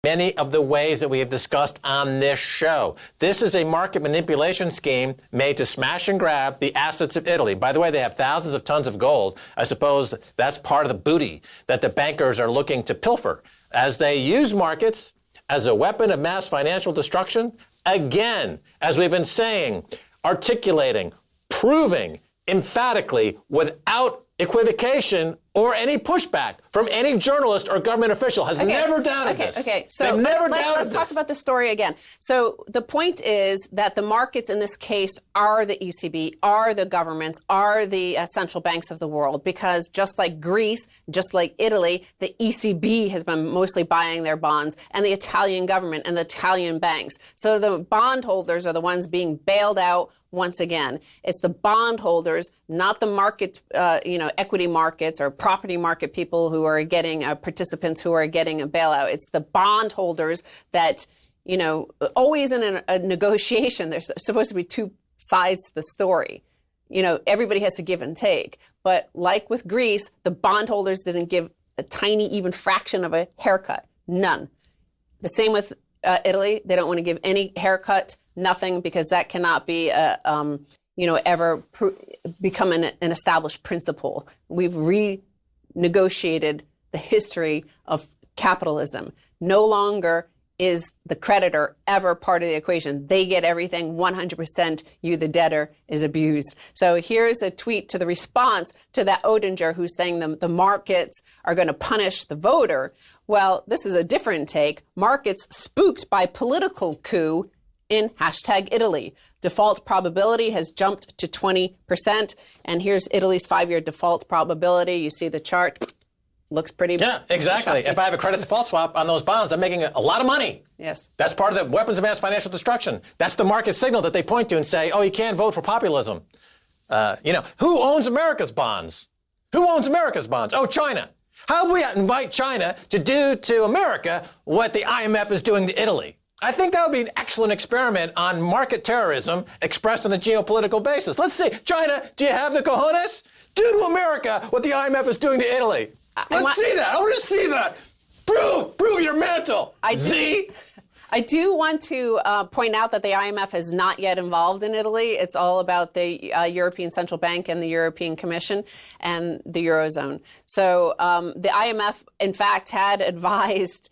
many of the ways that we have discussed on this show. This is a market manipulation scheme made to smash and grab the assets of Italy. By the way, they have thousands of tons of gold. I suppose that's part of the booty that the bankers are looking to pilfer as they use markets as a weapon of mass financial destruction. Again, as we've been saying, articulating, proving emphatically without equivocation or any pushback from any journalist or government official has never doubted this. So let's talk about the story again. So the point is that the markets in this case are the ECB, are the governments, are the central banks of the world, because just like Greece, just like Italy, the ECB has been mostly buying their bonds, and the Italian government and the Italian banks. So the bondholders are the ones being bailed out. Once again, it's the bondholders, not the market, equity markets or property market people who are getting participants who are getting a bailout. It's the bondholders that, always in a negotiation, there's supposed to be two sides to the story. Everybody has to give and take. But like with Greece, the bondholders didn't give a tiny, even fraction of a haircut. None. The same with Italy. They don't want to give any haircut. Nothing, because that cannot be, ever become an established principle. We've renegotiated the history of capitalism. No longer is the creditor ever part of the equation. They get everything 100%. You, the debtor, is abused. So here's a tweet to the response to that Odinger who's saying the markets are going to punish the voter. Well, this is a different take. Markets spooked by political coup in #Italy. Default probability has jumped to 20%. And here's Italy's 5-year default probability. You see the chart. Looks pretty. Yeah, exactly. If I have a credit default swap on those bonds, I'm making a lot of money. Yes. That's part of the weapons of mass financial destruction. That's the market signal that they point to and say, oh, you can't vote for populism. Who owns America's bonds? Who owns America's bonds? Oh, China. How do we invite China to do to America what the IMF is doing to Italy? I think that would be an excellent experiment on market terrorism expressed on the geopolitical basis. Let's see. China, do you have the cojones? Do to America what the IMF is doing to Italy. Let's see that. I want to see that. Prove your mantle. I do want to point out that the IMF is not yet involved in Italy. It's all about the European Central Bank and the European Commission and the Eurozone. So the IMF, in fact, had advised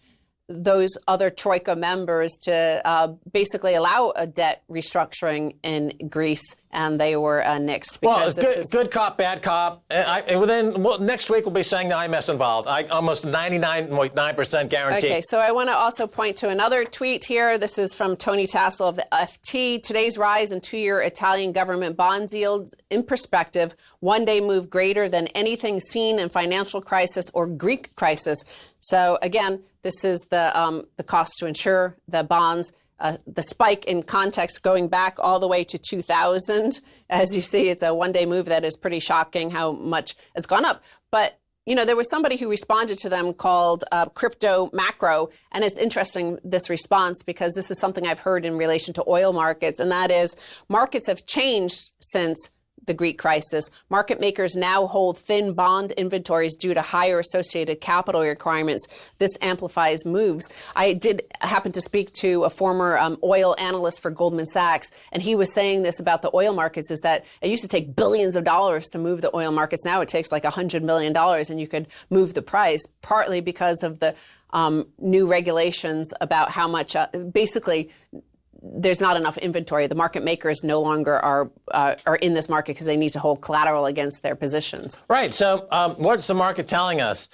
those other Troika members to basically allow a debt restructuring in Greece, and they were nixed. Because good cop, bad cop. Next week we'll be saying the IMF's involved. I almost 99.9% guarantee. Okay, so I want to also point to another tweet here. This is from Tony Tassel of the FT. Today's rise in 2-year Italian government bond yields in perspective, one-day move greater than anything seen in financial crisis or Greek crisis. So again, this is the cost to insure the bonds. The spike in context going back all the way to 2000. As you see, it's a one-day move that is pretty shocking how much has gone up. But, there was somebody who responded to them called Crypto Macro. And it's interesting, this response, because this is something I've heard in relation to oil markets. And that is markets have changed since the Greek crisis. Market makers now hold thin bond inventories due to higher associated capital requirements. This amplifies moves. I did happen to speak to a former oil analyst for Goldman Sachs, and he was saying this about the oil markets, is that it used to take billions of dollars to move the oil markets. Now it takes like $100 million and you could move the price, partly because of the new regulations about how much, basically, there's not enough inventory. The market makers no longer are in this market because they need to hold collateral against their positions. Right. So what's the market telling us?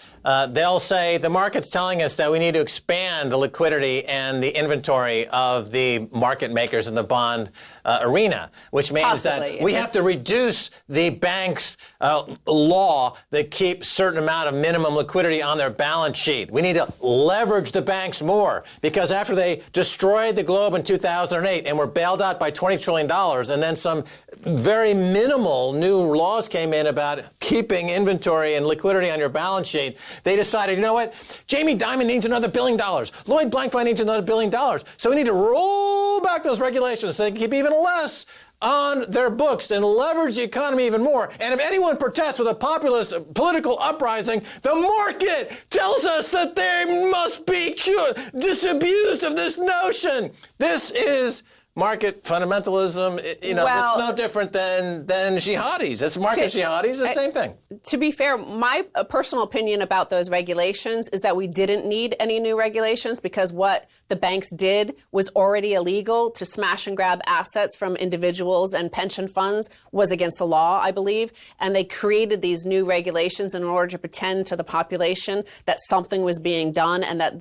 They'll say the market's telling us that we need to expand the liquidity and the inventory of the market makers in the bond arena, which means that we have to reduce the bank's law that keeps certain amount of minimum liquidity on their balance sheet. We need to leverage the banks more, because after they destroyed the globe in 2008 and were bailed out by $20 trillion, and then some very minimal new laws came in about keeping inventory and liquidity on your balance sheet, they decided, you know what, Jamie Dimon needs another $1 billion. Lloyd Blankfein needs another $1 billion. So we need to roll back those regulations so they can keep even less on their books and leverage the economy even more. And if anyone protests with a populist political uprising, the market tells us that they must be disabused of this notion. This is market fundamentalism. It's no different than jihadis. It's market jihadis, the same thing. To be fair, my personal opinion about those regulations is that we didn't need any new regulations because what the banks did was already illegal. To smash and grab assets from individuals and pension funds was against the law, I believe. And they created these new regulations in order to pretend to the population that something was being done and that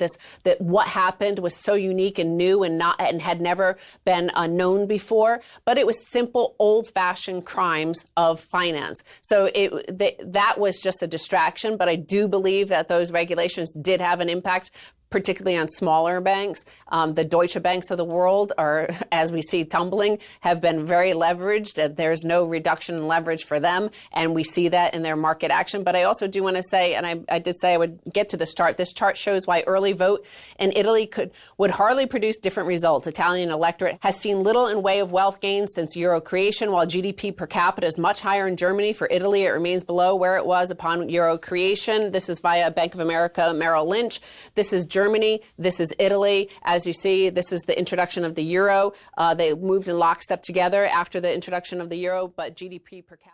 what happened was so unique and new and had never been unknown before, but it was simple, old-fashioned crimes of finance. So that was just a distraction, but I do believe that those regulations did have an impact, particularly on smaller banks. The Deutsche Banks of the world are, as we see tumbling, have been very leveraged. There's no reduction in leverage for them, and we see that in their market action. But I also do want to say, and I did say I would get to this chart. This chart shows why early vote in Italy would hardly produce different results. Italian electorate has seen little in way of wealth gain since euro creation, while GDP per capita is much higher in Germany. For Italy, it remains below where it was upon euro creation. This is via Bank of America Merrill Lynch. This is Germany, this is Italy. As you see, this is the introduction of the euro. They moved in lockstep together after the introduction of the euro, but GDP per capita.